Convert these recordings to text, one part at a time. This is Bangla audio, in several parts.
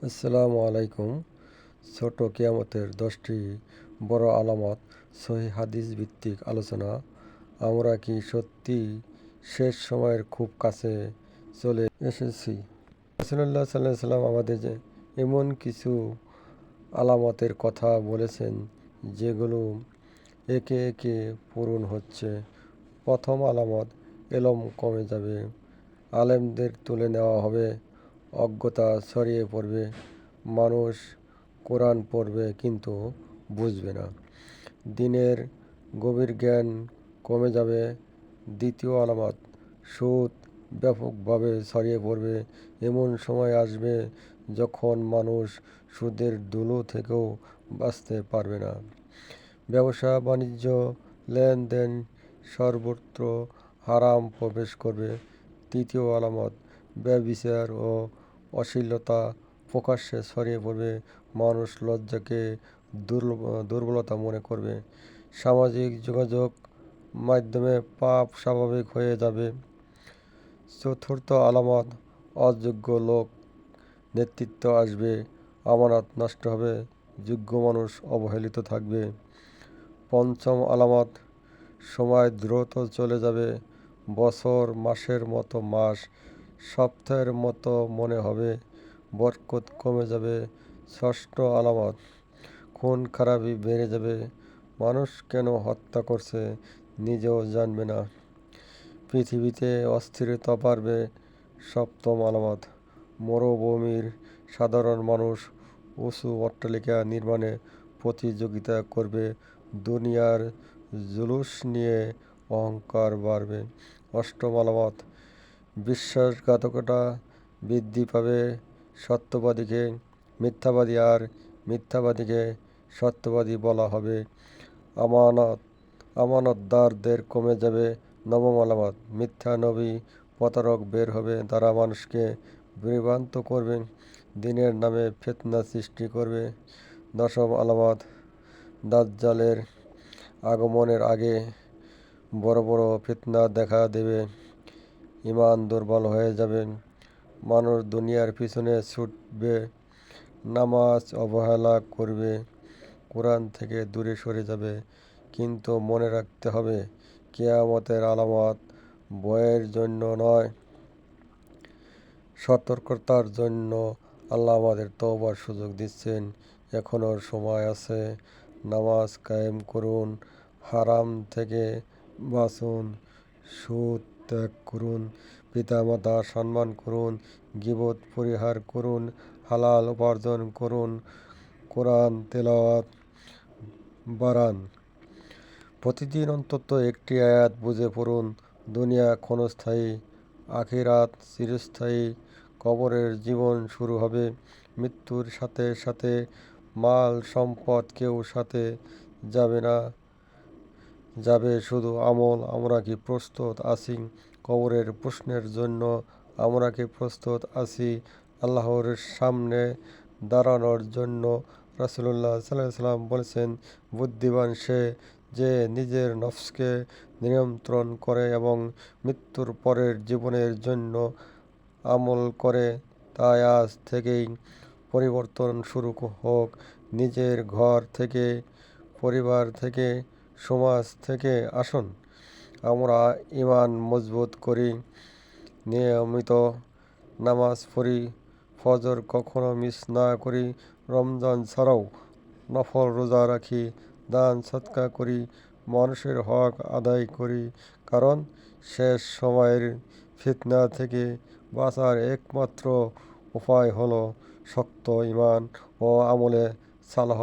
আসসালামু আলাইকুম। ছোট কিয়ামতের 10টি বড় আলামত, সহিহ হাদিস ভিত্তিক আলোচনা। আমরা কি সত্যি শেষ সময়ের খুব কাছে চলে এসেছি? রাসূলুল্লাহ সাল্লাল্লাহু আলাইহি ওয়াসাল্লাম আমাদের এমন কিছু আলামতের কথা বলেছেন যেগুলো একে একে পূরণ হচ্ছে। প্রথম আলামত, এলম কমে যাবে, আলেমদের তুলে নেওয়া হবে, অজ্ঞতা ছড়িয়ে পড়বে, মানুষ কোরআন পড়বে কিন্তু বুঝবে না, দিনের গভীর জ্ঞান কমে যাবে। দ্বিতীয় আলামত, সুদ ব্যাপকভাবে ছড়িয়ে পড়বে। এমন সময় আসবে যখন মানুষ সুদের ধুলো থেকেও বাঁচতে পারবে না। ব্যবসা বাণিজ্য, লেনদেন সর্বত্র হারাম প্রবেশ করবে। তৃতীয় আলামত, ব্যভিচার ও অশ্লীলতা প্রকাশ্যে ছড়িয়ে পড়বে। মানুষ লজ্জাকে দুর্বলতা মনে করবে। সামাজিক যোগাযোগ মাধ্যমে পাপ স্বাভাবিক হয়ে যাবে। চতুর্থ আলামত, অযোগ্য লোক নেতৃত্ব আসবে, আমানত নষ্ট হবে, যোগ্য মানুষ অবহেলিত থাকবে। পঞ্চম আলামত, সময় দ্রুত চলে যাবে, বছর মাসের মতো মাস সপ্তাহের মতো মনে হবে, বরকত কমে যাবে। ষষ্ঠ আলামত, খুন খারাপি বেড়ে যাবে, মানুষ কেন হত্যা করছে নিজেও জানবে না, পৃথিবীতে অস্থিরতা বাড়বে। সপ্তম আলামত, মরুভূমির সাধারণ মানুষ উঁচু অট্টালিকা নির্মাণে প্রতিযোগিতা করবে, দুনিয়ার জুলুস নিয়ে অহংকার বাড়বে। অষ্টম আলামত, বিশ্বাসঘাতকতা বৃদ্ধি পাবে, সত্যবাদীকে মিথ্যাবাদী আর মিথ্যাবাদীকে সত্যবাদী বলা হবে। আমানত আমানতদারদের কমে যাবে। নবম আলামত, মিথ্যা নবী প্রতারক বের হবে, তারা মানুষকে বিভ্রান্ত করবে, দিনের নামে ফিতনা সৃষ্টি করবে। দশম আলামত, দাজ্জালের আগমনের আগে বড় বড় ফিতনা দেখা দেবে, ঈমান দুর্বল হয়ে যাবে, মানুষ দুনিয়ার পিছনে ছুটবে, নামাজ অবহেলা করবে, কোরআন থেকে দূরে সরে যাবে। কিন্তু মনে রাখতে হবে, কিয়ামতের আলামত ভয়ের জন্য নয়, সতর্কতার জন্য। আল্লাহ আমাদের তওবার সুযোগ দিচ্ছেন, এখনও সময় আছে। নামাজ কায়েম করুন, হারাম থেকে বাঁচুন, সুদ ত্যাগ করুন, পিতামাতা সম্মান করুন, গীবত পরিহার করুন, হালাল উপার্জন করুন, কোরআন তেলাওয়াত বাড়ান, প্রতিদিন অন্তত একটি আয়াত বুঝে পড়ুন। দুনিয়া ক্ষণস্থায়ী, আখিরাত চিরস্থায়ী। কবরের জীবন শুরু হবে, মৃত্যুর সাথে সাথে মাল সম্পদ কেউ সাথে যাবে না, যাবে শুধু আমল। আমরা কি প্রস্তুত আছি কবরের প্রশ্নের জন্য? আমরা কি প্রস্তুত আছি আল্লাহর সামনে দাঁড়ানোর জন্য? রাসূলুল্লাহ সাল্লাল্লাহু আলাইহি ওয়াসাল্লাম বলেছেন, বুদ্ধিমান সে যে নিজের নফসকে নিয়ন্ত্রণ করে এবং মৃত্যুর পরের জীবনের জন্য আমল করে। তাই আজ থেকেই পরিবর্তন শুরু হোক, নিজের ঘর থেকে, পরিবার থেকে, সমাজ থেকে। আসুন আমরা ঈমান মজবুত করি, নিয়মিত নামাজ পড়ি, ফজর কখনো মিস না করি, রমজান ছাড়াও নফল রোজা রাখি, দান সদকা করি, মানুষের হক আদায় করি। কারণ শেষ সময়ের ফিতনা থেকে বাঁচার একমাত্র উপায় হলো শক্ত ঈমান ও আমলে সালহ।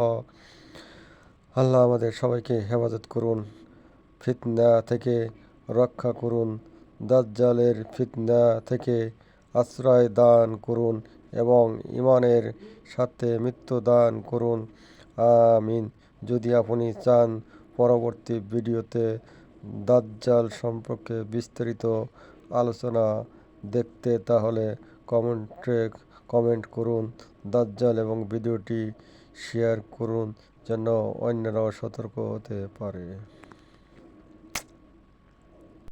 আল্লাহ আমাদের সবাইকে হেফাজত করুন, ফিতনা থেকে রক্ষা করুন, দাজ্জালের ফিতনা থেকে আশ্রয় দান করুন এবং ঈমানের সাথে মৃত্যু দান করুন। আমিন। যদি আপনি চান পরবর্তী ভিডিওতে দাজ্জাল সম্পর্কে বিস্তারিত আলোচনা দেখতে, তাহলে কমেন্ট করুন দাজ্জাল এবং ভিডিওটি শেয়ার করুন যেন অন্যরাও সতর্ক হতে পারে।